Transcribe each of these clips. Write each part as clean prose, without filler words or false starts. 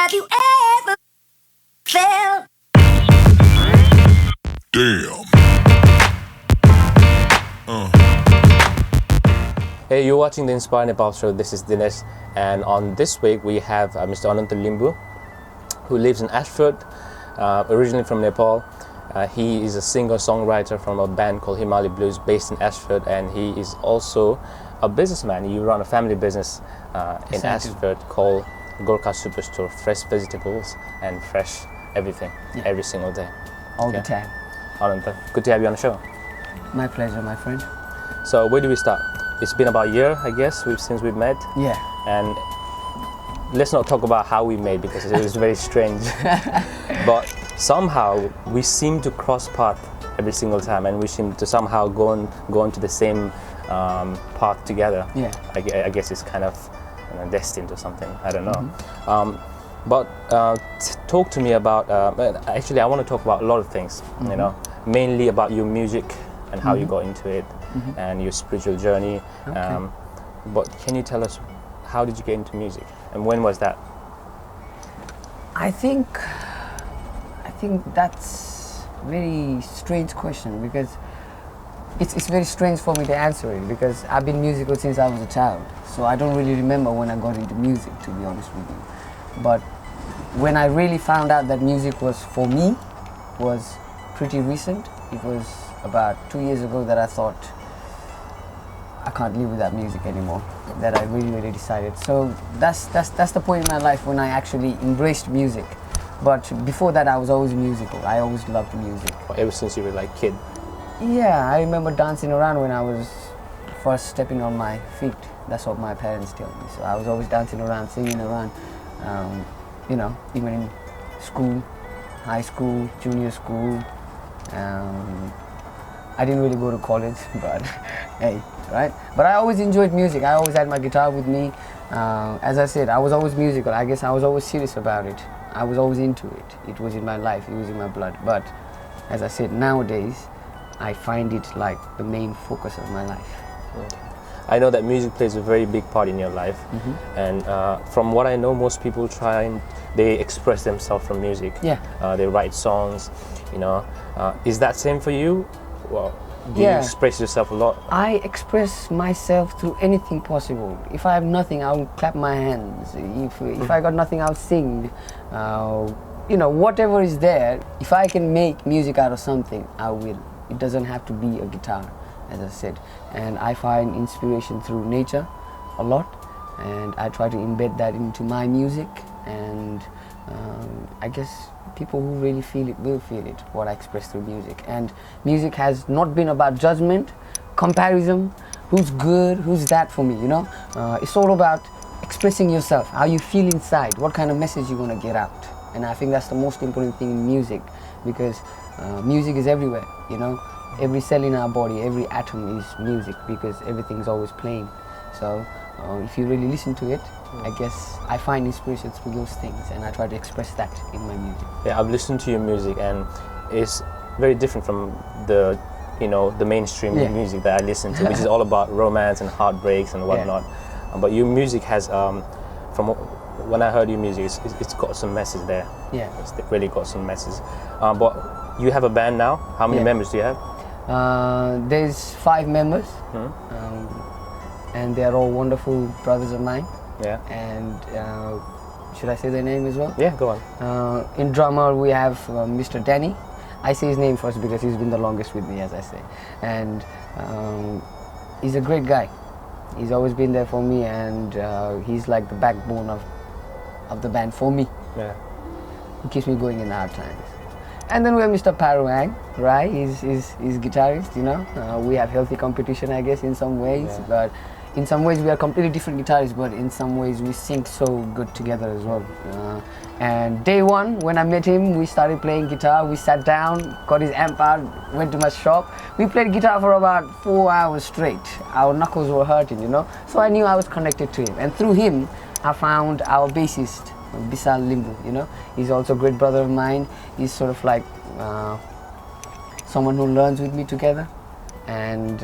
Have you ever felt? Damn. Hey, you're watching the Inspire Nepal show. This is Dinesh, and on this week we have Mr. Ananta Limbu, who lives in Ashford, originally from Nepal. He is a singer-songwriter from a band called Himali Blues based in Ashford, and he is also a businessman. You run a family business in Ashford called Gorkha Superstore, fresh vegetables and fresh everything, every single day. All the time. Ananta, good to have you on the show. My pleasure, my friend. So where do we start? It's been about a year, I guess, since we've met. Yeah. And let's not talk about how we met because it was very strange. But somehow we seem to cross path every single time, and we seem to somehow go into the same path together. Yeah. I guess it's kind of destined or something. I don't know. But talk to me about. Actually, I want to talk about a lot of things. You know, mainly about your music and how you got into it, and your spiritual journey. Okay. But can you tell us, how did you get into music, and when was that? I think that's a very strange question, because it's very strange for me to answer it, because I've been musical since I was a child. So I don't really remember when I got into music, to be honest with you. But when I really found out that music was for me was pretty recent. It was about 2 years ago that I thought I can't live without music anymore, that I really decided. So that's the point in my life when I actually embraced music. But before that, I was always musical. I always loved music. Ever since you were like kid? Yeah, I remember dancing around when I was first stepping on my feet. That's what my parents tell me. So I was always dancing around, singing around, you know, even in school, high school, junior school. I didn't really go to college, but hey, right? But I always enjoyed music. I always had my guitar with me. As I said, I was always musical. I guess I was always serious about it. I was always into it. It was in my life. It was in my blood. But as I said, nowadays, I find it like the main focus of my life. Okay. I know that music plays a very big part in your life, and from what I know, most people they express themselves from music. Yeah. They write songs, you know. Is that same for you? Well, do you express yourself a lot? I express myself through anything possible. If I have nothing, I'll clap my hands. If I got nothing, I'll sing. You know, whatever is there, if I can make music out of something, I will. It doesn't have to be a guitar, as I said. And I find inspiration through nature a lot, and I try to embed that into my music. And I guess people who really feel it will feel it, what I express through music. And music has not been about judgment, comparison, who's good, who's that for me, you know. It's all about expressing yourself, how you feel inside, what kind of message you want to get out. And I think that's the most important thing in music, because music is everywhere, you know. Every cell in our body, every atom is music, because everything's always playing. So if you really listen to it, I guess I find inspiration through those things, and I try to express that in my music. Yeah, I've listened to your music, and it's very different from the, you know, the mainstream music that I listen to, which is all about romance and heartbreaks and whatnot. But your music has, from when I heard your music, it's got some message there. Yeah. It's really got some message. But you have a band now. How many members do you have? There's 5 members, and they're all wonderful brothers of mine. Yeah. And should I say their name as well? Yeah, go on. In drummer we have Mr. Dani. I say his name first because he's been the longest with me, as I say. And he's a great guy. He's always been there for me, and he's like the backbone of the band for me. Yeah. He keeps me going in the hard times. And then we have Mr. Paruhang, right? He's guitarist, you know. We have healthy competition, I guess, in some ways, but in some ways we are completely different guitarists, but in some ways we sync so good together as well. And day one, when I met him, we started playing guitar. We sat down, got his amp out, went to my shop. We played guitar for about 4 hours straight. Our knuckles were hurting, you know. So I knew I was connected to him. And through him, I found our bassist, BIshal and Limbu, you know. He's also a great brother of mine. He's sort of like someone who learns with me together. And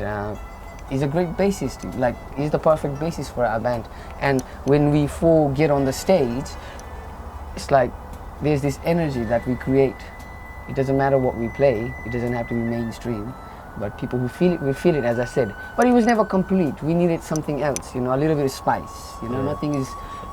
he's a great bassist. Like, he's the perfect bassist for our band. And when we four get on the stage, it's like there's this energy that we create. It doesn't matter what we play, it doesn't have to be mainstream, but people who feel it will feel it, as I said. But it was never complete. We needed something else, you know, a little bit of spice, you know. Nothing is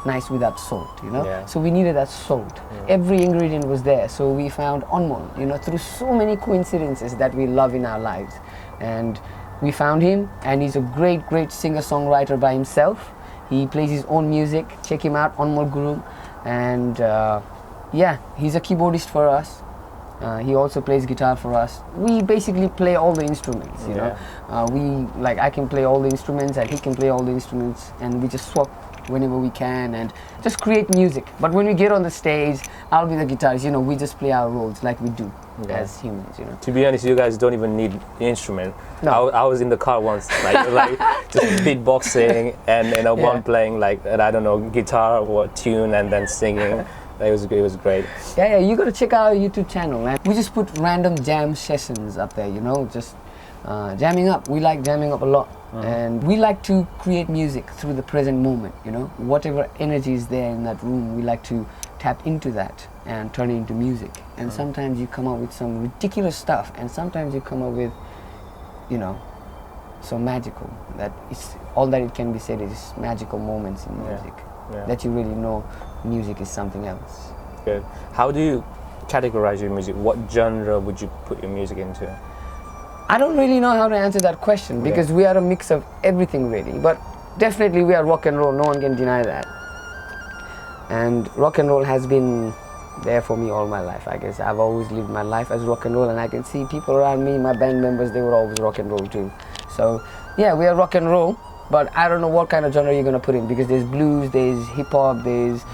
nice without salt, you know. Yeah. So we needed that salt. Every ingredient was there. So we found Anmol, you know, through so many coincidences that we love in our lives. And we found him, and he's a great, great singer-songwriter by himself. He plays his own music. Check him out, Anmol Guru. And yeah, he's a keyboardist for us. He also plays guitar for us. We basically play all the instruments, you know. I can play all the instruments and he can play all the instruments, and we just swap whenever we can and just create music. But when we get on the stage, I'll be the guitarist, you know, we just play our roles like we do as humans, you know. To be honest, you guys don't even need the instrument. No. I was in the car once, like just beatboxing and one playing like, I don't know, guitar or tune and then singing. It was great. Yeah, you got to check out our YouTube channel. And we just put random jam sessions up there, you know, just jamming up. We like jamming up a lot. And we like to create music through the present moment, you know. Whatever energy is there in that room, we like to tap into that and turn it into music. And sometimes you come up with some ridiculous stuff, and sometimes you come up with, you know, so magical that it's all that it can be said is magical moments in music. That you really know music is something else. Good. How do you categorize your music? What genre would you put your music into? I don't really know how to answer that question because we are a mix of everything really, but definitely we are rock and roll, no one can deny that. And rock and roll has been there for me all my life, I guess. I've always lived my life as rock and roll, and I can see people around me, my band members, they were always rock and roll too. So yeah, we are rock and roll, but I don't know what kind of genre you're going to put in, because there's blues, there's hip hop, there's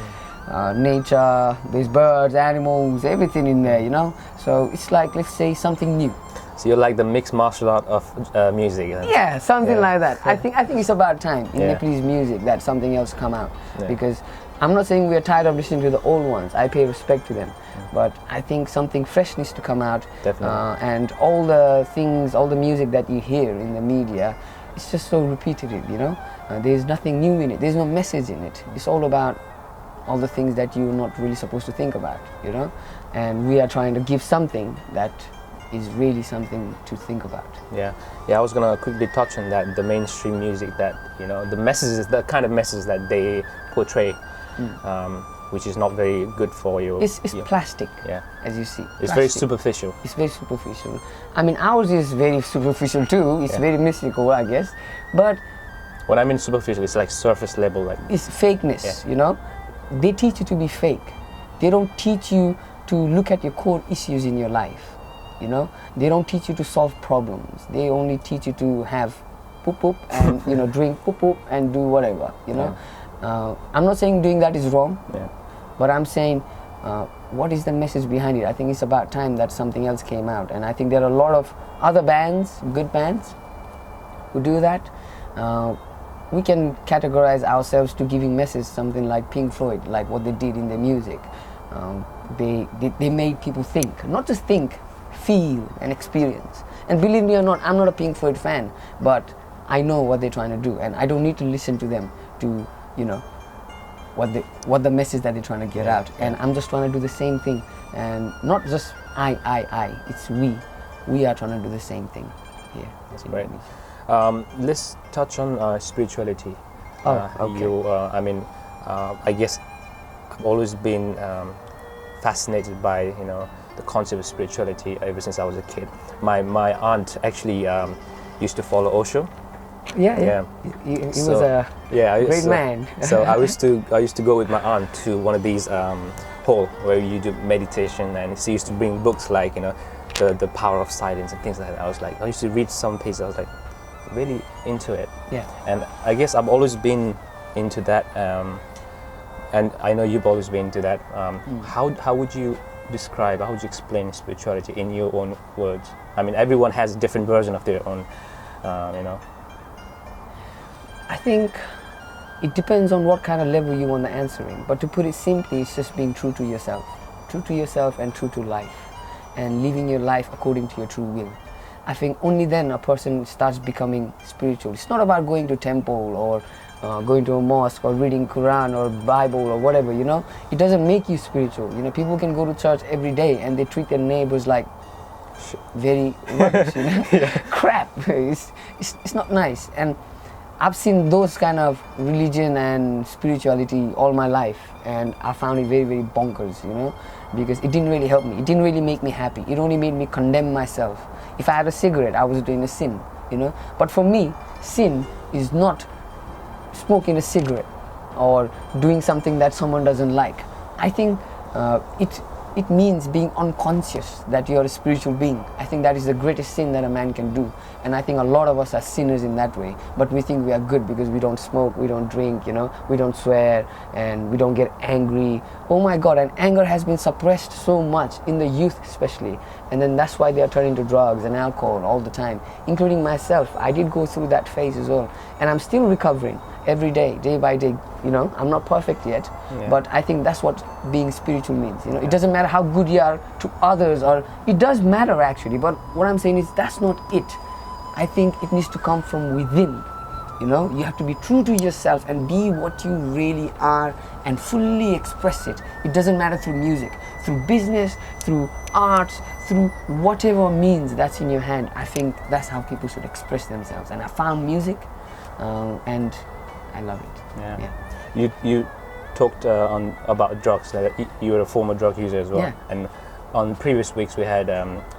nature, there's birds, animals, everything in there, you know. So it's like, let's say, something new. So you're like the mixed martial art of music. Yeah, something like that. I think it's about time in Nepalese music that something else come out, because I'm not saying we are tired of listening to the old ones. I pay respect to them, but I think something fresh needs to come out. Definitely. And all the things, all the music that you hear in the media, it's just so repetitive, you know. There's nothing new in it. There's no message in it. It's all about all the things that you're not really supposed to think about, you know. And we are trying to give something that is really something to think about. Yeah, I was gonna quickly touch on that, the mainstream music that, you know, the messages, the kind of messages that they portray, which is not very good for you. It's plastic, as you see. It's very superficial. It's very superficial. I mean, ours is very superficial too. It's very mystical, I guess. But when I mean superficial, it's like surface level, like it's fakeness, you know. They teach you to be fake. They don't teach you to look at your core issues in your life. You know, they don't teach you to solve problems. They only teach you to have poop poop and you know, drink poop poop and do whatever. You know, I'm not saying doing that is wrong, but I'm saying what is the message behind it? I think it's about time that something else came out, and I think there are a lot of other bands, good bands, who do that. We can categorize ourselves to giving message, something like Pink Floyd, like what they did in their music. They made people think, not just think, feel and experience. And believe me or not, I'm not a Pink Floyd fan, but I know what they're trying to do, and I don't need to listen to them to, you know, what the message that they're trying to get out. And I'm just trying to do the same thing, and not just I. It's we are trying to do the same thing here. That's great. Let's touch on spirituality. Okay. I guess I've always been fascinated by, you know, the concept of spirituality ever since I was a kid. My aunt actually used to follow Osho. Yeah. He was a great man. So I used to go with my aunt to one of these hall where you do meditation, and she used to bring books like, you know, the power of silence and things like that. I used to read some pieces. I was like really into it. Yeah. And I guess I've always been into that. And I know you've always been into that. How would you describe, how would you explain spirituality in your own words? I mean, everyone has a different version of their own, you know. I think it depends on what kind of level you want the answering. But to put it simply, it's just being true to yourself and true to life, and living your life according to your true will. I think only then a person starts becoming spiritual. It's not about going to temple or going to a mosque or reading Quran or Bible or whatever, you know, it doesn't make you spiritual. You know, people can go to church every day and they treat their neighbors like very rubbish, you know? Crap. It's not nice. And I've seen those kind of religion and spirituality all my life, and I found it very, very bonkers, you know, because it didn't really help me. It didn't really make me happy. It only made me condemn myself. If I had a cigarette, I was doing a sin, you know. But for me, sin is not smoking a cigarette or doing something that someone doesn't like. I think it means being unconscious that you're a spiritual being. I think that is the greatest sin that a man can do. And I think a lot of us are sinners in that way. But we think we are good because we don't smoke, we don't drink, you know, we don't swear, and we don't get angry. Oh my God, and anger has been suppressed so much in the youth especially. And then that's why they are turning to drugs and alcohol all the time, including myself. I did go through that phase as well. And I'm still recovering every day, day by day. You know, I'm not perfect yet, but I think that's what being spiritual means. You know, it doesn't matter how good you are to others, or it does matter actually, but what I'm saying is that's not it. I think it needs to come from within. You know, you have to be true to yourself and be what you really are and fully express it. It doesn't matter through music, through business, through arts, through whatever means that's in your hand. I think that's how people should express themselves. And I found music, and I love it. Yeah. You talked about drugs. You were a former drug user as well. Yeah. And on previous weeks we had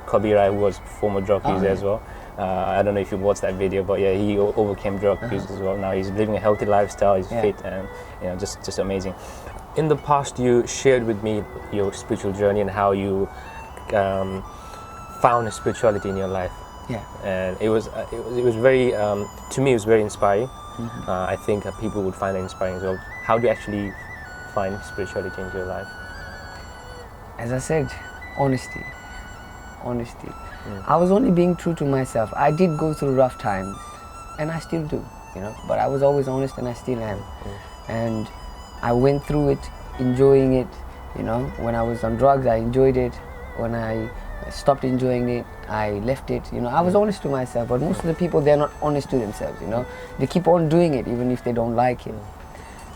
Kabira, who was former drug user as well. I don't know if you watched that video, but yeah, he overcame drug use as well. Now he's living a healthy lifestyle. He's fit, and you know, just amazing. In the past, you shared with me your spiritual journey and how you found spirituality in your life. Yeah. And it was very to me it was very inspiring. I think people would find it inspiring as well. How do you actually find spirituality into your life? As I said, honesty. I was only being true to myself. I did go through rough times, and I still do, you know, but I was always honest, and I still am. And I went through it, enjoying it, you know. When I was on drugs, I enjoyed it. When I stopped enjoying it, I left it, you know. I was honest to myself, but most of the people, they're not honest to themselves, you know. They keep on doing it even if they don't like it.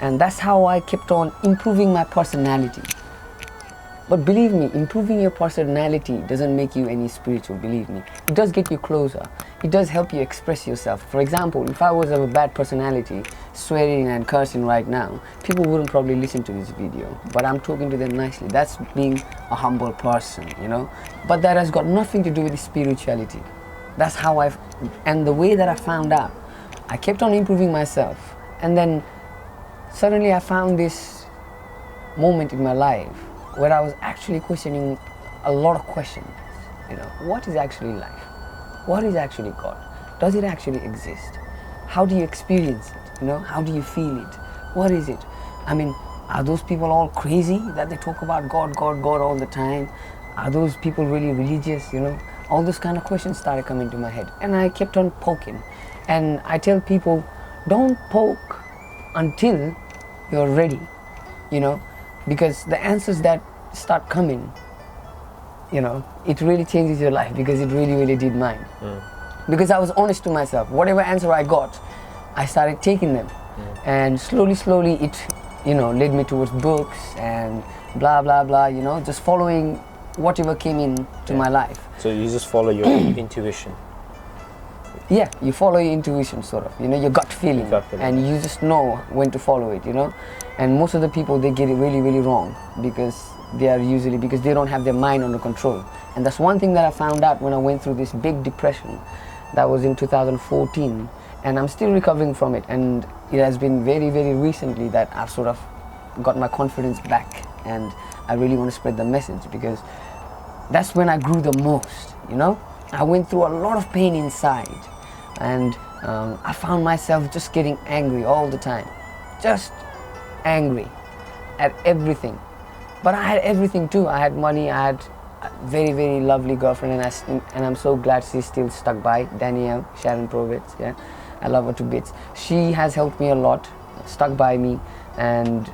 And that's how I kept on improving my personality. But believe me, improving your personality doesn't make you any spiritual, believe me. It does get you closer. It does help you express yourself. For example, if I was of a bad personality, swearing and cursing right now, people wouldn't probably listen to this video. But I'm talking to them nicely. That's being a humble person, you know. But that has got nothing to do with spirituality. That's how and the way that I found out, I kept on improving myself. And then suddenly I found this moment in my life where I was actually questioning a lot of questions. You know, what is actually life? What is actually God? Does it actually exist? How do you experience it? You know, how do you feel it? What is it? I mean, are those people all crazy that they talk about God, God, God all the time? Are those people really religious? You know, all those kind of questions started coming to my head, and I kept on poking. And I tell people, don't poke until you're ready, you know, because the answers that start coming, you know, it really changes your life, because it really, really did mine. Because I was honest to myself. Whatever answer I got, I started taking them. And slowly, slowly it, you know, led me towards books and blah, blah, blah, you know, just following whatever came in to my life. So you just follow your intuition. Yeah, you follow your intuition, sort of, you know, your gut feeling, and you just know when to follow it, you know. And most of the people, they get it really, really wrong, because they don't have their mind under control. And that's one thing that I found out when I went through this big depression. That was in 2014, and I'm still recovering from it. And it has been very, very recently that I've sort of got my confidence back, and I really want to spread the message, because that's when I grew the most, you know. I went through a lot of pain inside, and I found myself just getting angry all the time, just angry at everything. But I had everything too. I had money, I had a very, very lovely girlfriend, and I'm so glad she's still stuck by, Dani, Sharon Provitz, yeah. I love her to bits. She has helped me a lot, stuck by me, and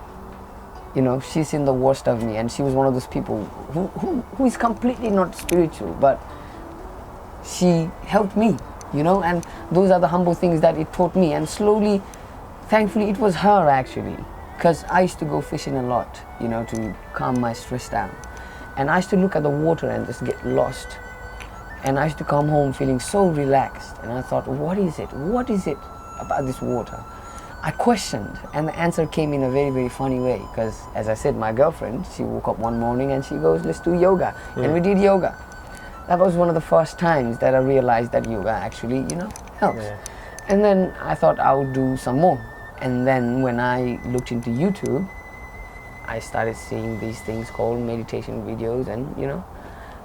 you know, she's seen the worst of me, and she was one of those people who is completely not spiritual, but she helped me, you know, and those are the humble things that it taught me. And slowly, thankfully it was her actually, because I used to go fishing a lot, you know, to calm my stress down. And I used to look at the water and just get lost. And I used to come home feeling so relaxed. And I thought, what is it? What is it about this water? I questioned, and the answer came in a very, very funny way. Because, as I said, my girlfriend, she woke up one morning and she goes, let's do yoga. And we did yoga. That was one of the first times that I realized that yoga actually, you know, helps. Yeah. And then I thought I would do some more. And then when I looked into YouTube, I started seeing these things called meditation videos, and you know,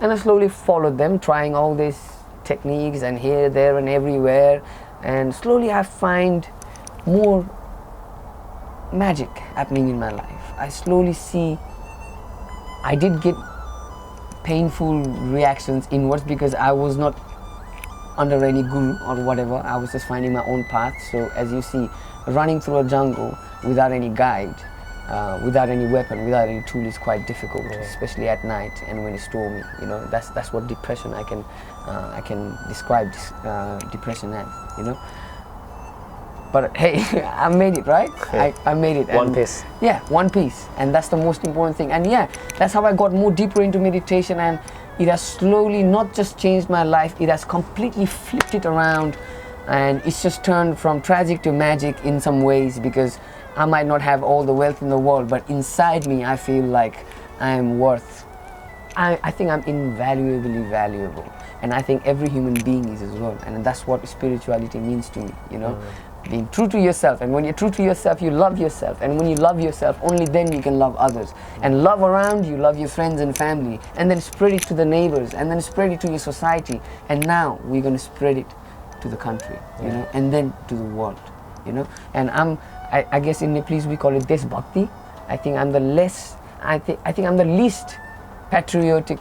and I slowly followed them, trying all these techniques and here, there and everywhere. And slowly I find more magic happening in my life. I slowly see I did get painful reactions inwards because I was not under any guru or whatever. I was just finding my own path. So as you see, running through a jungle without any guide, without any weapon, without any tool is quite difficult, especially at night and when it's stormy. You know, that's what depression I can describe depression as. You know. But hey, I made it, right? Yeah. I made it. One piece. Yeah, one piece. And that's the most important thing. And yeah, that's how I got more deeper into meditation, and it has slowly not just changed my life, it has completely flipped it around, and it's just turned from tragic to magic in some ways, because I might not have all the wealth in the world, but inside me I feel like I am worth, I think I'm invaluably valuable. And I think every human being is as well. And that's what spirituality means to me, you know. Being true to yourself, and when you're true to yourself, you love yourself, and when you love yourself, only then you can love others. And love around you, love your friends and family, and then spread it to the neighbors, and then spread it to your society, and now we're going to spread it to the country, you know, and then to the world, you know. And I guess in Nepalese we call it Deshbhakti. I think I'm the least patriotic,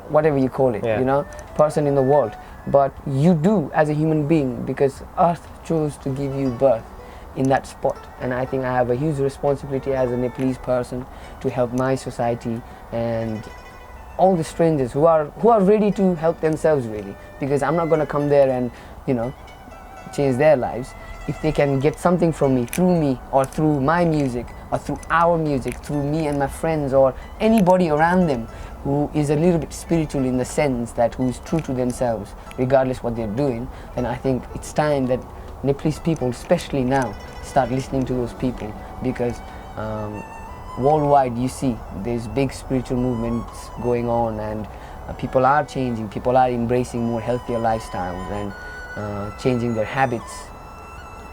whatever you call it, you know, person in the world. But you do as a human being, because Earth chose to give you birth in that spot. And I think I have a huge responsibility as a Nepalese person to help my society and all the strangers who are ready to help themselves, really, because I'm not going to come there and, you know, change their lives. If they can get something from me, or through my music, or through our music, through me and my friends, or anybody around them who is a little bit spiritual in the sense that who is true to themselves, regardless what they're doing, then I think it's time that Nepalese people, especially now, start listening to those people, because worldwide you see there's big spiritual movements going on, and people are changing, people are embracing more healthier lifestyles and changing their habits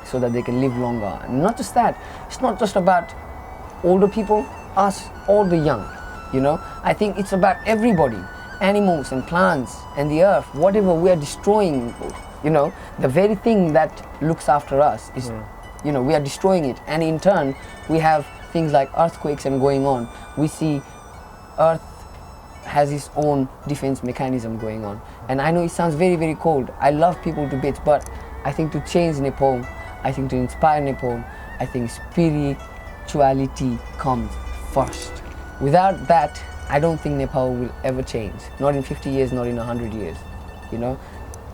so that they can live longer. And not just that, it's not just about older people, us, or the young, you know. I think it's about everybody, animals and plants and the earth, whatever we are destroying, you know, the very thing that looks after us is, you know, we are destroying it. And in turn, we have things like earthquakes and going on. We see earth has its own defense mechanism going on. And I know it sounds very, very cold. I love people to bits, but I think to change Nepal, I think to inspire Nepal, I think spirituality comes first. Without that, I don't think Nepal will ever change. Not in 50 years, not in 100 years, you know.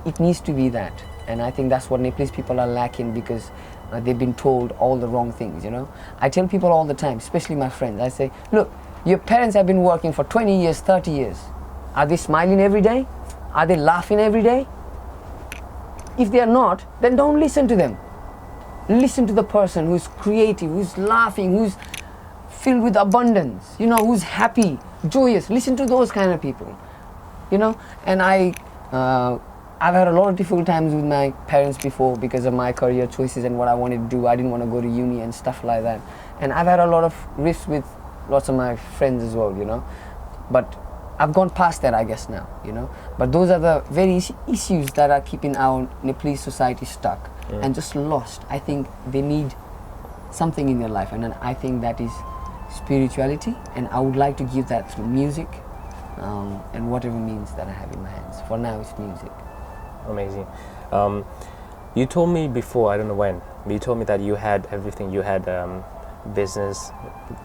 It needs to be that. And I think that's what Nepalese people are lacking, because they've been told all the wrong things, you know. I tell people all the time, especially my friends, I say, look, your parents have been working for 20 years, 30 years. Are they smiling every day? Are they laughing every day? If they are not, then don't listen to them. Listen to the person who's creative, who's laughing, who's filled with abundance, you know, who's happy, joyous. Listen to those kind of people, you know. And I've had a lot of difficult times with my parents before because of my career choices and what I wanted to do. I didn't want to go to uni and stuff like that. And I've had a lot of rifts with lots of my friends as well, you know. But I've gone past that, I guess, now, you know. But those are the very issues that are keeping our Nepalese society stuck and just lost. I think they need something in their life, and then I think that is spirituality, and I would like to give that through music and whatever means that I have in my hands. For now, it's music. Amazing. You told me before, I don't know when, but you told me that you had everything. You had business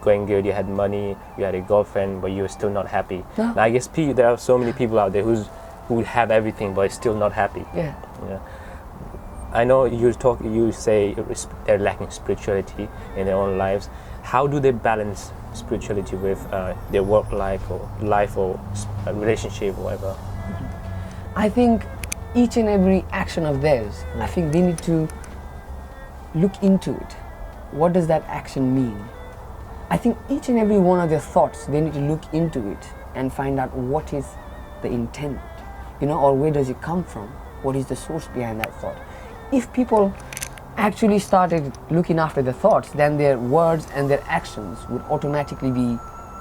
going good, you had money, you had a girlfriend, but you were still not happy. No. Now, I guess there are so many people out there who have everything but still not happy. Yeah. Yeah. I know you say they're lacking spirituality in their own lives. How do they balance spirituality with their work life or relationship or whatever? I think each and every action of theirs, I think they need to look into it. What does that action mean? I think each and every one of their thoughts, they need to look into it and find out what is the intent, or where does it come from? What is the source behind that thought? If people actually started looking after their thoughts, then their words and their actions would automatically be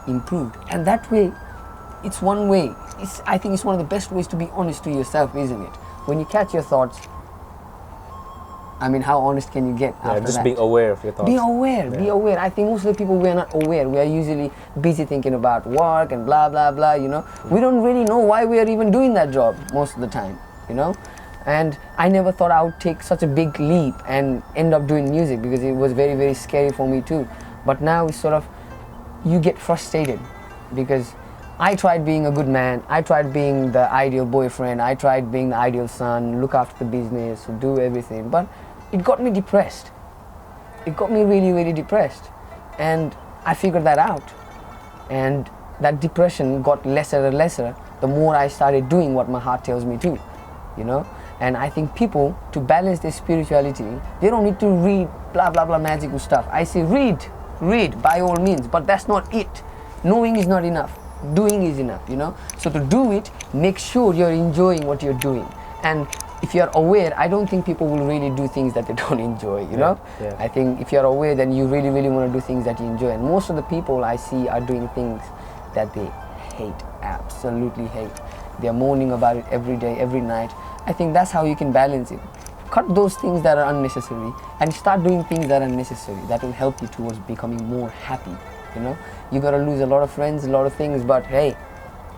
improved. And that way, it's one way. I think it's one of the best ways to be honest to yourself, isn't it? When you catch your thoughts, I mean, how honest can you get after just that? being aware of your thoughts. Be aware. I think most of the people, we are not aware. We are usually busy thinking about work and blah, blah, blah, We don't really know why we are even doing that job most of the time, And I never thought I would take such a big leap and end up doing music, because it was very, very scary for me too. But now it's sort of, you get frustrated, because I tried being a good man, I tried being the ideal boyfriend, I tried being the ideal son, look after the business, do everything, but it got me depressed. It got me really, really depressed. And I figured that out. And that depression got lesser and lesser the more I started doing what my heart tells me to, And I think people, to balance their spirituality, they don't need to read blah, blah, blah magical stuff. I say read by all means, but that's not it. Knowing is not enough. Doing is enough, So to do it, make sure you're enjoying what you're doing. And if you're aware, I don't think people will really do things that they don't enjoy, Yeah. I think if you're aware, then you really, really want to do things that you enjoy. And most of the people I see are doing things that they hate, absolutely hate. They're moaning about it every day, every night. I think that's how you can balance it. Cut those things that are unnecessary and start doing things that are necessary, that will help you towards becoming more happy, You gotta lose a lot of friends, a lot of things, but hey,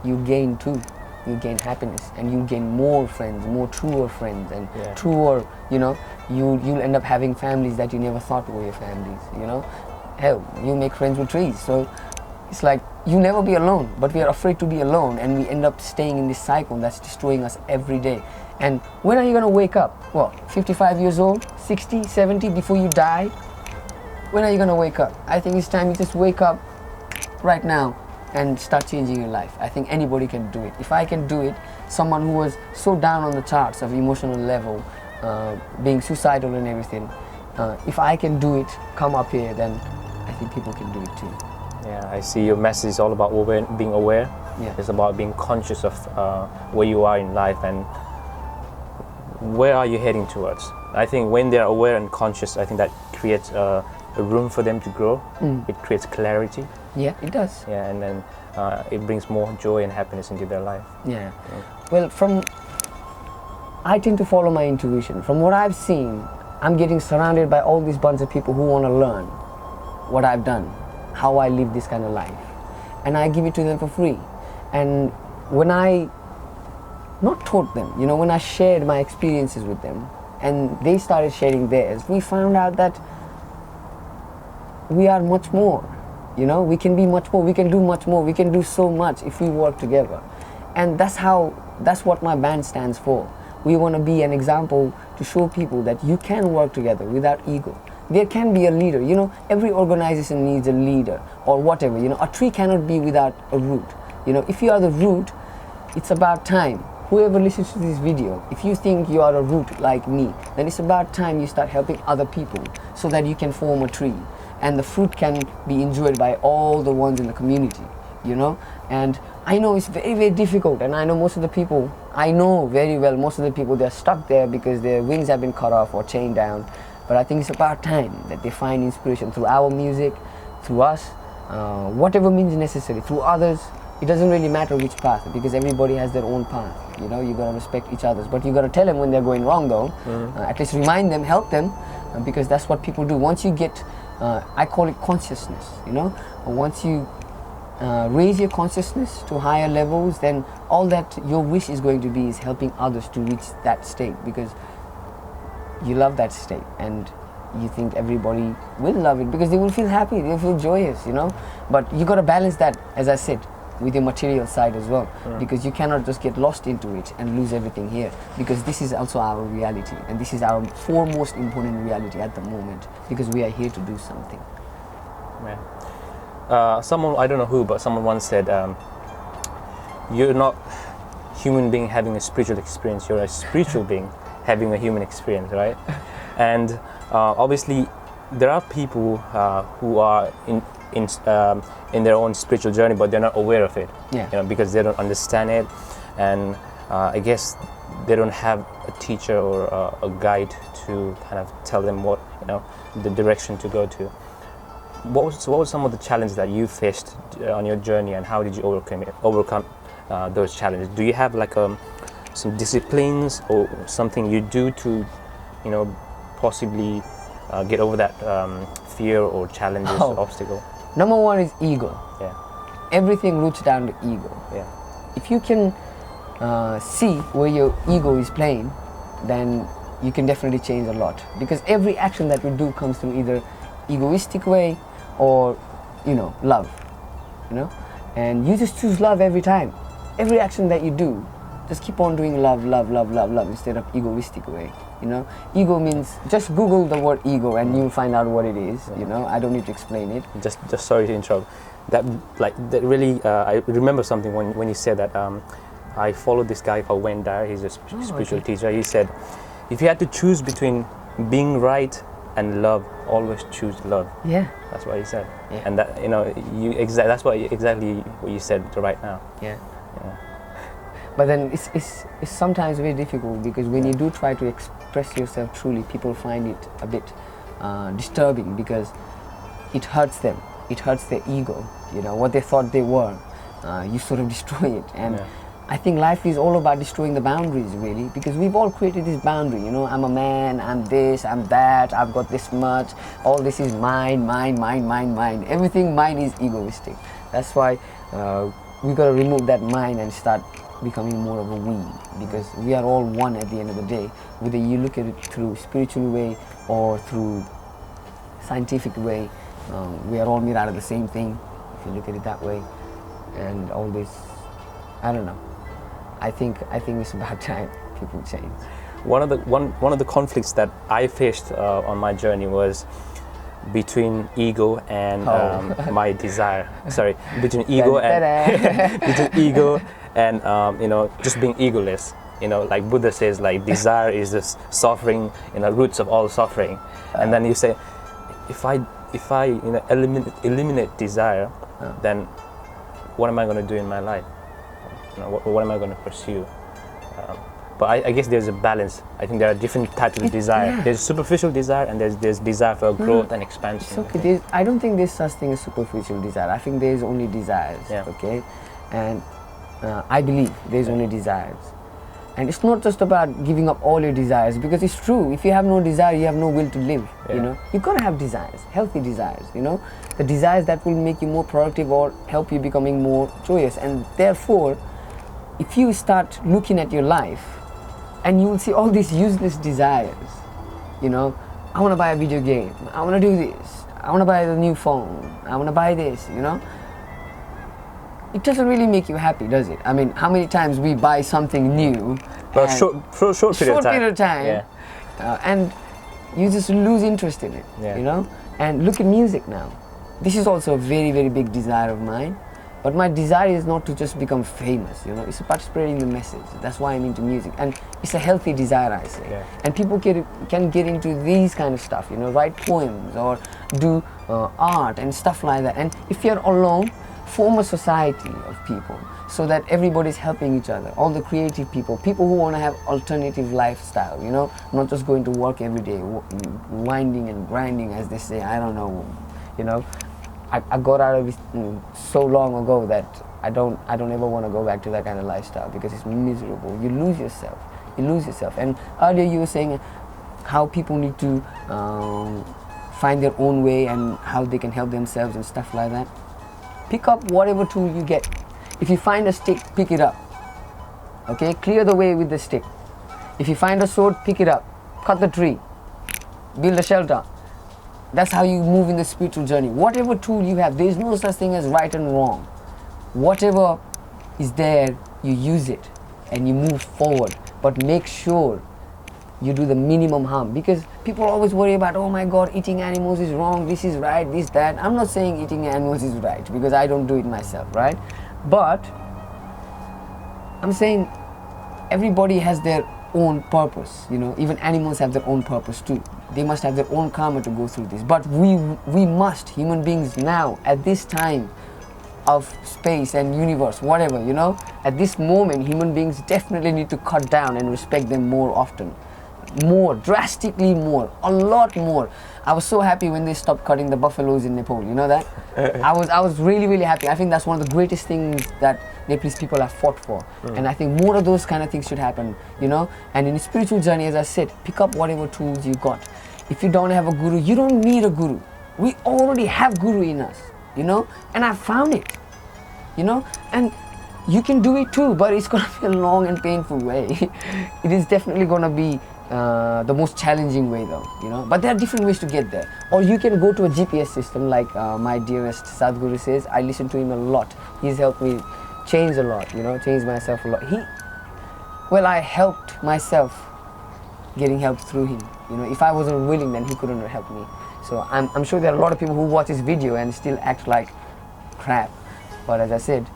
you gain too. You gain happiness, and you gain more friends, more truer friends, and truer, you'll end up having families that you never thought were your families, Hell, you make friends with trees, so it's like you never be alone, but we are afraid to be alone, and we end up staying in this cycle that's destroying us every day. And when are you gonna wake up? 55 years old, 60, 70, before you die? When are you gonna wake up? I think it's time you just wake up right now and start changing your life. I think anybody can do it. If I can do it, someone who was so down on the charts of emotional level, being suicidal and everything, if I can do it, come up here, then I think people can do it too. Yeah, I see your message is all about being aware. Yeah. It's about being conscious of where you are in life and where are you heading towards. I think when they're aware and conscious, I think that creates a room for them to grow. It creates clarity. Yeah, it does. Yeah, and then it brings more joy and happiness into their life. Yeah. Well, I tend to follow my intuition. From what I've seen, I'm getting surrounded by all these bunch of people who want to learn what I've done, how I live this kind of life. And I give it to them for free. And when I not taught them, when I shared my experiences with them and they started sharing theirs, we found out that we are much more. We can be much more, we can do much more, we can do so much if we work together. And that's what my band stands for. We want to be an example to show people that you can work together without ego. There can be a leader, every organization needs a leader or whatever, a tree cannot be without a root. If you are the root, it's about time. Whoever listens to this video, if you think you are a root like me, then it's about time you start helping other people so that you can form a tree. And the fruit can be enjoyed by all the ones in the community, And I know it's very, very difficult, and I know most of the people, I know very well most of the people, they're stuck there because their wings have been cut off or chained down. But I think it's about time that they find inspiration through our music, through us, whatever means necessary, through others. It doesn't really matter which path, because everybody has their own path. You gotta respect each other's, but you gotta tell them when they're going wrong, though. At least remind them, help them, because that's what people do. Once you get, I call it consciousness. Once you raise your consciousness to higher levels, then all that your wish is going to be is helping others to reach that state, because you love that state and you think everybody will love it because they will feel happy, they'll feel joyous, But you got to balance that, as I said, with your material side as well, because you cannot just get lost into it and lose everything here, because this is also our reality, and this is our foremost important reality at the moment, because we are here to do something. Yeah. Someone, I don't know who, but someone once said, you're not human being having a spiritual experience, you're a spiritual being having a human experience, right? And obviously there are people who are in their own spiritual journey, but they're not aware of it. Yeah. You know, because they don't understand it, and I guess they don't have a teacher or a guide to kind of tell them what, you know, the direction to go to. What was some of the challenges that you faced on your journey, and how did you overcome those challenges? Do you have like some disciplines or something you do to, you know, possibly get over that fear or challenges or obstacle? Number one is ego. Yeah. Everything roots down to ego. Yeah. If you can see where your ego is playing, then you can definitely change a lot, because every action that we do comes through either egoistic way or, you know, love, you know, and you just choose love every time. Every action that you do, just keep on doing love instead of egoistic way, you know. Ego means, just Google the word ego and you'll find out what it is, you know. I don't need to explain it. Just sorry to interrupt. That really, I remember something when you said that. I followed this guy called Wayne Dyer. He's a spiritual teacher. He said, if you had to choose between being right and love, always choose love. Yeah. That's what he said. Yeah. And that, you know, that's exactly what you said right now. Yeah. Yeah. But then it's sometimes very difficult, because when you do try to express yourself truly, people find it a bit disturbing, because it hurts them. It hurts their ego. You know, what they thought they were, you sort of destroy it. And I think life is all about destroying the boundaries, really, because we've all created this boundary. You know, I'm a man, I'm this, I'm that, I've got this much, all this is mine. Everything mine is egoistic. That's why we've got to remove that mine and start becoming more of a we, because we are all one at the end of the day, whether you look at it through spiritual way or through scientific way. We are all made out of the same thing, if you look at it that way. And all this, I don't know, I think it's about time people change. One of the conflicts that I faced on my journey was between ego and my desire. Sorry, between ego and between ego and you know, just being egoless. You know, like Buddha says, like desire is the suffering, you know, roots of all suffering. And then you say, if I you know, eliminate desire, then what am I going to do in my life? You know, what am I going to pursue? But I guess there's a balance. I think there are different types of desire. Yeah. There's superficial desire, and there's desire for growth and expansion. It's okay. I don't think there's such thing as superficial desire. I think there's only desires. Yeah. Okay, and I believe there's only desires. And it's not just about giving up all your desires, because it's true. If you have no desire, you have no will to live. You know, you gotta have desires, healthy desires. You know, the desires that will make you more productive or help you becoming more joyous. And therefore, if you start looking at your life, and you will see all these useless desires. You know, I want to buy a video game. I want to do this. I want to buy a new phone. I want to buy this. You know. It doesn't really make you happy, does it? I mean, how many times we buy something new? Well, short period of time. And you just lose interest in it, you know? And look at music now. This is also a very, very big desire of mine. But my desire is not to just become famous, you know? It's about spreading the message. That's why I'm into music. And it's a healthy desire, I say. Yeah. And people can get into these kind of stuff, you know, write poems or do art and stuff like that. And if you're alone, form a society of people so that everybody's helping each other. All the creative people who want to have alternative lifestyle, you know, not just going to work every day, winding and grinding, as they say. I don't know, you know. I got out of it so long ago that I don't ever want to go back to that kind of lifestyle, because it's miserable. You lose yourself. And earlier you were saying how people need to find their own way and how they can help themselves and stuff like that. Pick up whatever tool you get. If you find a stick, pick it up. Okay, clear the way with the stick. If you find a sword, pick it up. Cut the tree. Build a shelter. That's how you move in the spiritual journey. Whatever tool you have, there is no such thing as right and wrong. whatever is there, you use it and you move forward, but make sure you do the minimum harm, because people always worry about, oh my god, eating animals is wrong, this is right, this, that. I'm not saying eating animals is right, because I don't do it myself, right? But I'm saying everybody has their own purpose, you know. Even animals have their own purpose too. They must have their own karma to go through this. But we must, human beings now, at this time of space and universe, whatever, you know, at this moment, human beings definitely need to cut down and respect them more often. More, drastically more, a lot more. I was so happy when they stopped cutting the buffaloes in Nepal, you know that? I was really, really happy. I think that's one of the greatest things that Nepalese people have fought for. And I think more of those kind of things should happen, you know? And in a spiritual journey, as I said, pick up whatever tools you got. If you don't have a guru, you don't need a guru. We already have guru in us, you know? And I found it, you know? And you can do it too, but it's gonna be a long and painful way. It is definitely gonna be the most challenging way though, you know, but there are different ways to get there. Or you can go to a GPS system like my dearest Sadhguru says. I listen to him a lot. He's helped me change a lot, you know, change myself a lot. I helped myself getting help through him, you know. If I wasn't willing, then he couldn't have helped me. So I'm sure there are a lot of people who watch this video and still act like crap, but as I said,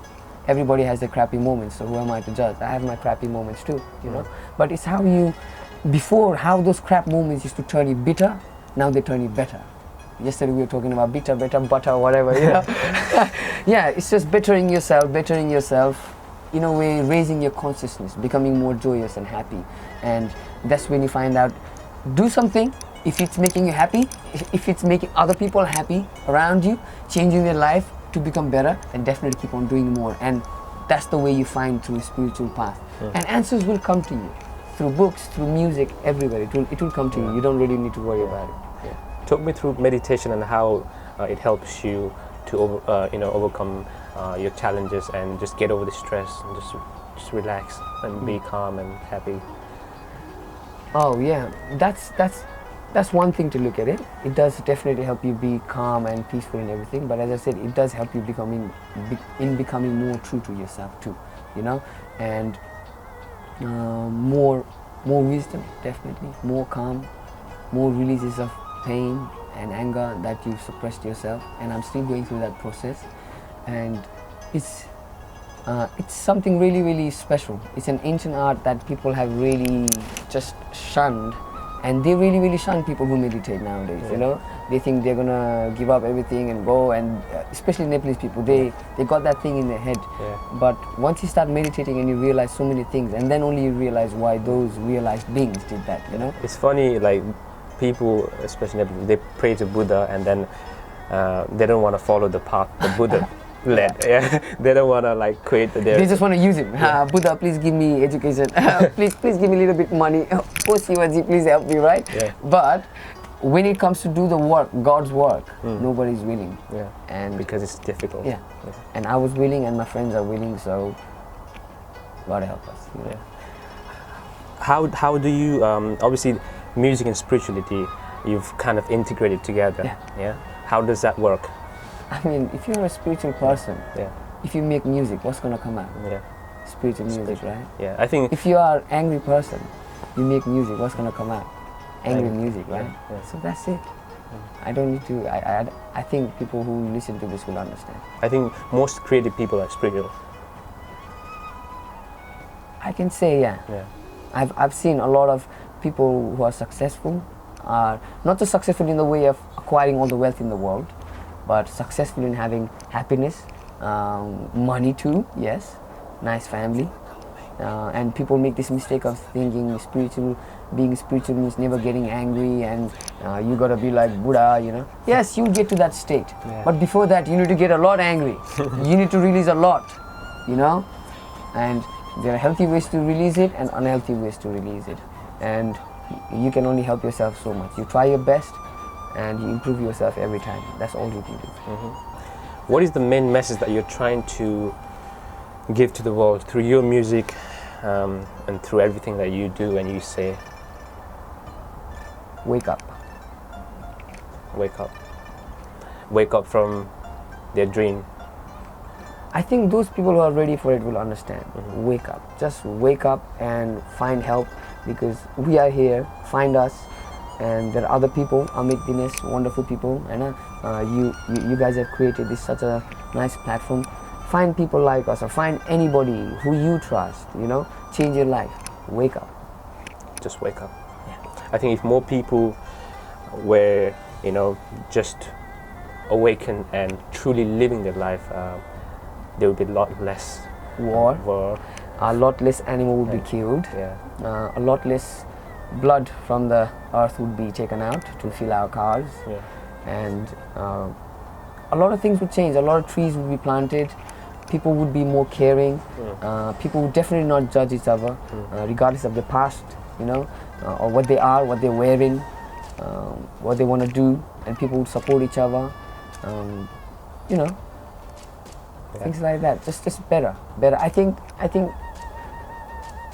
everybody has their crappy moments, so who am I to judge? I have my crappy moments too, you know. But it's how you, before, how those crap moments used to turn you bitter, now they turn you better. Yesterday we were talking about bitter, butter, whatever, you know. Yeah, it's just bettering yourself, in a way, raising your consciousness, becoming more joyous and happy. And that's when you find out, do something, if it's making you happy, if it's making other people happy around you, changing their life to become better, then definitely keep on doing more. And that's the way you find through a spiritual path. And answers will come to you. Through books, through music, everywhere. It will come to you. You don't really need to worry about it. Yeah. Talk me through meditation and how it helps you to overcome your challenges and just get over the stress and just relax and be calm and happy. Oh yeah, that's one thing to look at it. It does definitely help you be calm and peaceful and everything. But as I said, it does help you becoming more true to yourself too. You know, and more wisdom, definitely, more calm, more releases of pain and anger that you've suppressed yourself. And I'm still going through that process, and it's something really, really special. It's an ancient art that people have really just shunned, and they really, really shun people who meditate nowadays. You know, they think they're gonna give up everything and go, and especially Nepalese people, they got that thing in their head. But once you start meditating and you realize so many things, and then only you realize why those realized beings did that, you know. It's funny, like people, especially Nepalese, they pray to Buddha and then they don't want to follow the path that Buddha led. They don't want to like create they just want to use him. Buddha, please give me education. please give me a little bit money. Oh Shivaji, please help me, right? But when it comes to do the work, God's work, nobody's willing. And because it's difficult. And I was willing, and my friends are willing, so God help us. You know? How do you obviously music and spirituality, you've kind of integrated together. How does that work? I mean, if you're a spiritual person, if you make music, what's gonna come out? Spiritual music, right? I think if you are an angry person, you make music, what's gonna come out? Angry music, right? So that's it. I don't need to. I think people who listen to this will understand. I think most creative people are spiritual. I can say, I've seen a lot of people who are successful are not just successful in the way of acquiring all the wealth in the world, but successful in having happiness, money too, yes, nice family. And people make this mistake of thinking being spiritual means never getting angry, and you gotta be like Buddha, you know. Yes, you'll get to that state, but before that you need to get a lot angry. You need to release a lot, you know. And there are healthy ways to release it and unhealthy ways to release it, and you can only help yourself so much. You try your best and you improve yourself every time. That's all you can do. What is the main message that you're trying to give to the world through your music and through everything that you do and you say? Wake up. Wake up. Wake up from their dream. I think those people who are ready for it will understand. Wake up. Just wake up and find help, because we are here. Find us. And there are other people, Amit, Dinesh, wonderful people. And you guys have created this such a nice platform. Find people like us, or find anybody who you trust, change your life. Wake up. Just wake up. I think if more people were, just awakened and truly living their life, there would be a lot less war. A lot less animal would be killed. Yeah. A lot less blood from the earth would be taken out to fill our cars. Yeah. And a lot of things would change. A lot of trees would be planted. People would be more caring. People would definitely not judge each other, regardless of the past, or what they are, what they're wearing, what they want to do, and people would support each other. Things like that. Just better. I think.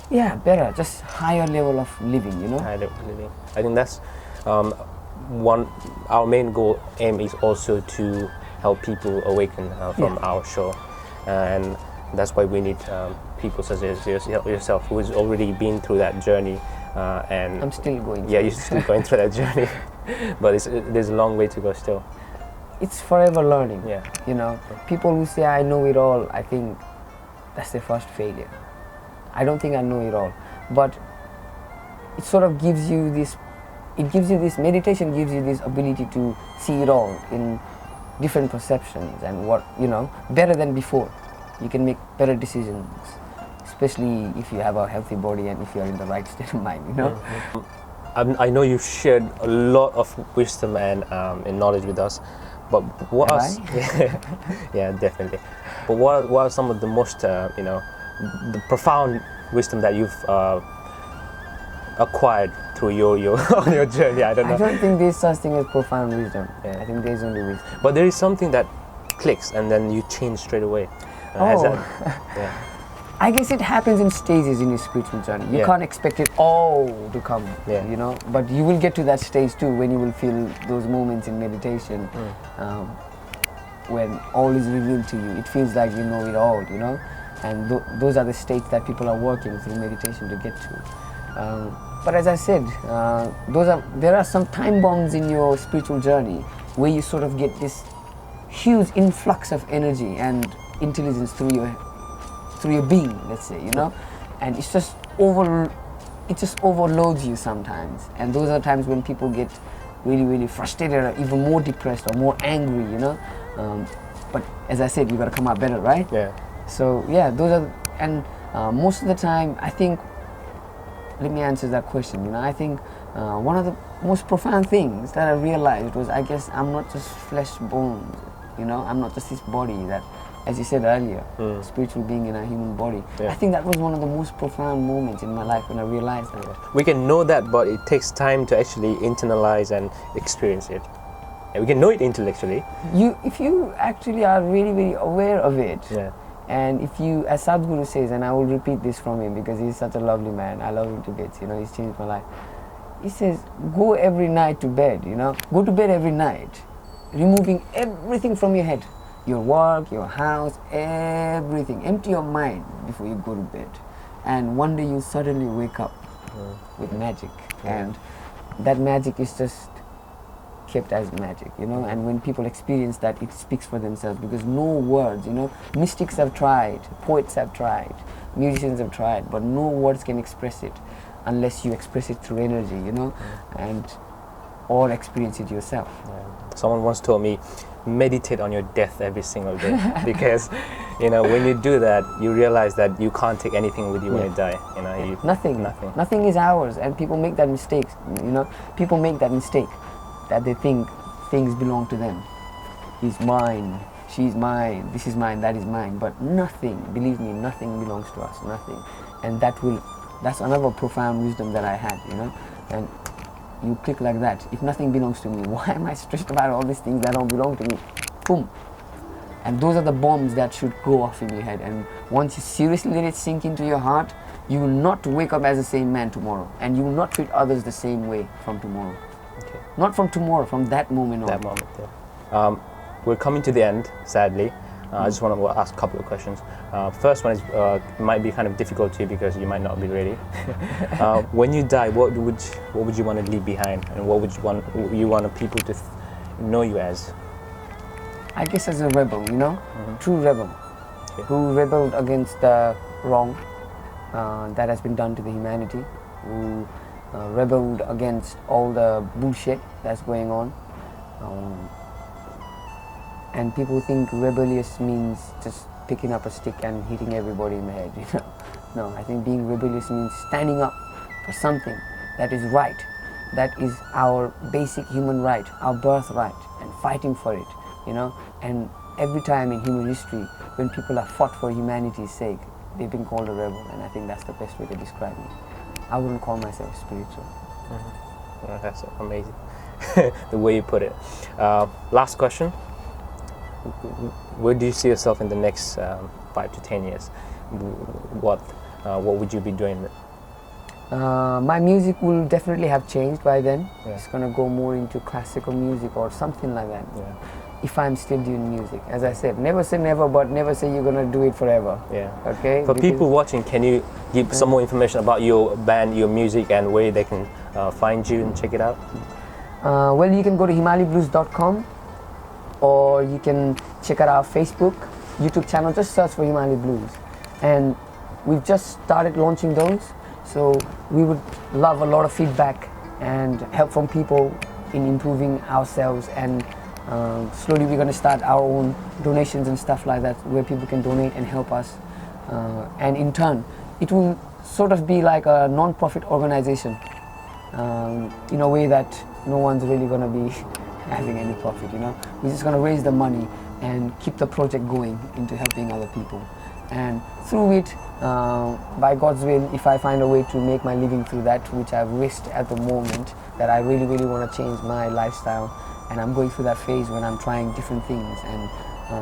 Yeah, better. Just higher level of living. Higher level of living. I think that's one. Our main goal, aim, is also to help people awaken from our show, and that's why we need people such as yourself, who has already been through that journey. And I'm still going. Yeah, you're still going through that journey, but there's a long way to go still. It's forever learning. Yeah. People who say I know it all, I think that's their first failure. I don't think I know it all, but it sort of gives you this. Meditation gives you this ability to see it all in different perceptions, and better than before. You can make better decisions, especially if you have a healthy body and if you are in the right state of mind. I know you've shared a lot of wisdom and knowledge with us, but what else? Yeah, definitely. But what are some of the most, the profound wisdom that you've acquired through your on your journey? I don't know. I don't think there's such thing as profound wisdom. Yeah. I think there's only wisdom. But there is something that clicks and then you change straight away. Yeah. I guess it happens in stages in your spiritual journey. You can't expect it all to come, but you will get to that stage too, when you will feel those moments in meditation, when all is revealed to you. It feels like you know it all, and those are the states that people are working through meditation to get to. But as I said, there are some time bombs in your spiritual journey where you sort of get this huge influx of energy and intelligence through your being, let's say, and it just overloads you sometimes, and those are times when people get really, really frustrated, or even more depressed or more angry, but as I said, you got to come out better, right? Yeah. So those are, and most of the time, I think, let me answer that question. I think one of the most profound things that I realized was, I guess I'm not just flesh bones, I'm not just this body that, as you said earlier, spiritual being in a human body. Yeah. I think that was one of the most profound moments in my life when I realized that. We can know that, but it takes time to actually internalize and experience it. And we can know it intellectually. If you actually are really, really aware of it, and if you, as Sadhguru says, and I will repeat this from him because he's such a lovely man, I love him to bits, he's changed my life. He says, go every night to bed, go to bed every night, removing everything from your head. Your work, your house, everything. Empty your mind before you go to bed. And one day you suddenly wake up with magic. And that magic is just kept as magic, and when people experience that, it speaks for themselves, because no words, mystics have tried, poets have tried, musicians have tried, but no words can express it unless you express it through energy, and or experience it yourself. Someone once told me, meditate on your death every single day, because when you do that, you realize that you can't take anything with you when you die. Nothing is ours, and people make that mistake. People make that mistake that they think things belong to them. He's mine, she's mine, this is mine, that is mine. But nothing, believe me, nothing belongs to us. Nothing, and that's another profound wisdom that I had. And you click like that. If nothing belongs to me, why am I stressed about all these things that don't belong to me? Boom. And those are the bombs that should go off in your head. And once you seriously let it sink into your heart, you will not wake up as the same man tomorrow. And you will not treat others the same way from tomorrow. Okay. Not from tomorrow, from that moment on. That moment, yeah. We're coming to the end, sadly. I just want to ask a couple of questions. First one is might be kind of difficult to you because you might not be ready. When you die, what would you want to leave behind, and what would you want people to know you as? I guess as a rebel, you know, true rebel, who rebelled against the wrong that has been done to the humanity, who rebelled against all the bullshit that's going on. And people think rebellious means just picking up a stick and hitting everybody in the head, you know. No, I think being rebellious means standing up for something that is right, that is our basic human right, our birthright, and fighting for it, you know. And every time in human history, when people have fought for humanity's sake, they've been called a rebel, and I think that's the best way to describe me. I wouldn't call myself spiritual. Well, that's amazing, the way you put it. Last question. Where do you see yourself in the next 5 to 10 years? What would you be doing? My music will definitely have changed by then. Yeah. It's gonna go more into classical music or something like that. Yeah. If I'm still doing music, as I said, never say never, but never say you're gonna do it forever. Yeah. Okay. For people watching, can you give some more information about your band, your music, and where they can find you and check it out? Well, you can go to himaliblues.com, or you can check out our Facebook, YouTube channel. Just search for Himali Blues, and we've just started launching those. So we would love a lot of feedback and help from people in improving ourselves, and slowly we're going to start our own donations and stuff like that, where people can donate and help us, and in turn it will sort of be like a non-profit organization, in a way that no one's really going to be having any profit, you know. We're just going to raise the money and keep the project going into helping other people, and through it, by God's will, if I find a way to make my living through that, which I've risked at the moment, that I really want to change my lifestyle, and I'm going through that phase when I'm trying different things and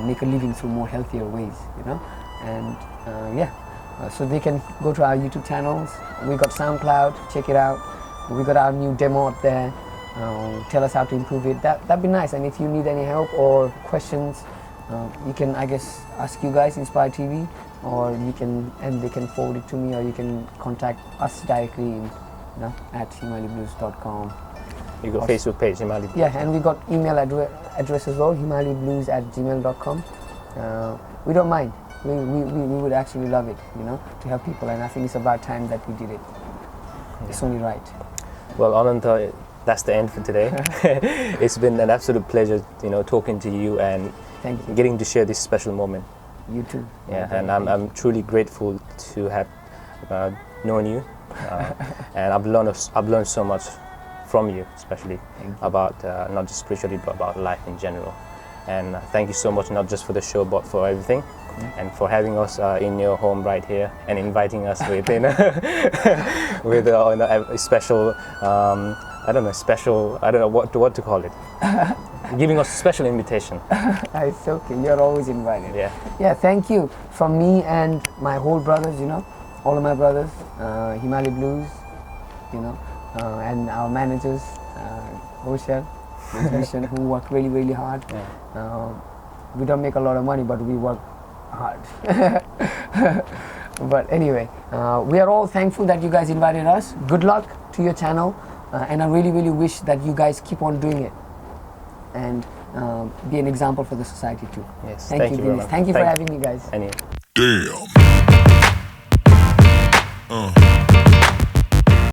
make a living through more healthier ways, you know. And so they can go to our YouTube channels. We got SoundCloud, check it out. We got our new demo up there. Tell us how to improve it. That'd be nice. And if you need any help or questions, you can, I guess, ask you guys, Inspire TV, or they can forward it to me, or you can contact us directly in, at himaliblues.com. You got Facebook page, Himali Blues. Yeah, and we got email address as well, himaliblues@gmail.com. We don't mind. We would actually love it, you know, to help people, and I think it's about time that we did it. It's only right. Well, Ananta, that's the end for today. It's been an absolute pleasure, you know, talking to you and Thank you. getting to share this special moment. You too. Yeah, and I'm truly grateful to have known you, and I've learned so much from you, especially about not just spirituality but about life in general. And thank you so much, not just for the show but for everything, and for having us in your home right here and inviting us with with a special I don't know what to call it. Giving us a special invitation. It's okay, you're always invited. Yeah. Yeah, thank you from me and my whole brothers, you know, all of my brothers, Himali Blues, you know, and our managers, BIshal, who work really hard. Yeah. We don't make a lot of money, but we work hard. But anyway, we are all thankful that you guys invited us. Good luck to your channel, and I really wish that you guys keep on doing it and be an example for the society too. Yes. Thank you, very Dani. much. Thank you for having me, guys. And you. Damn.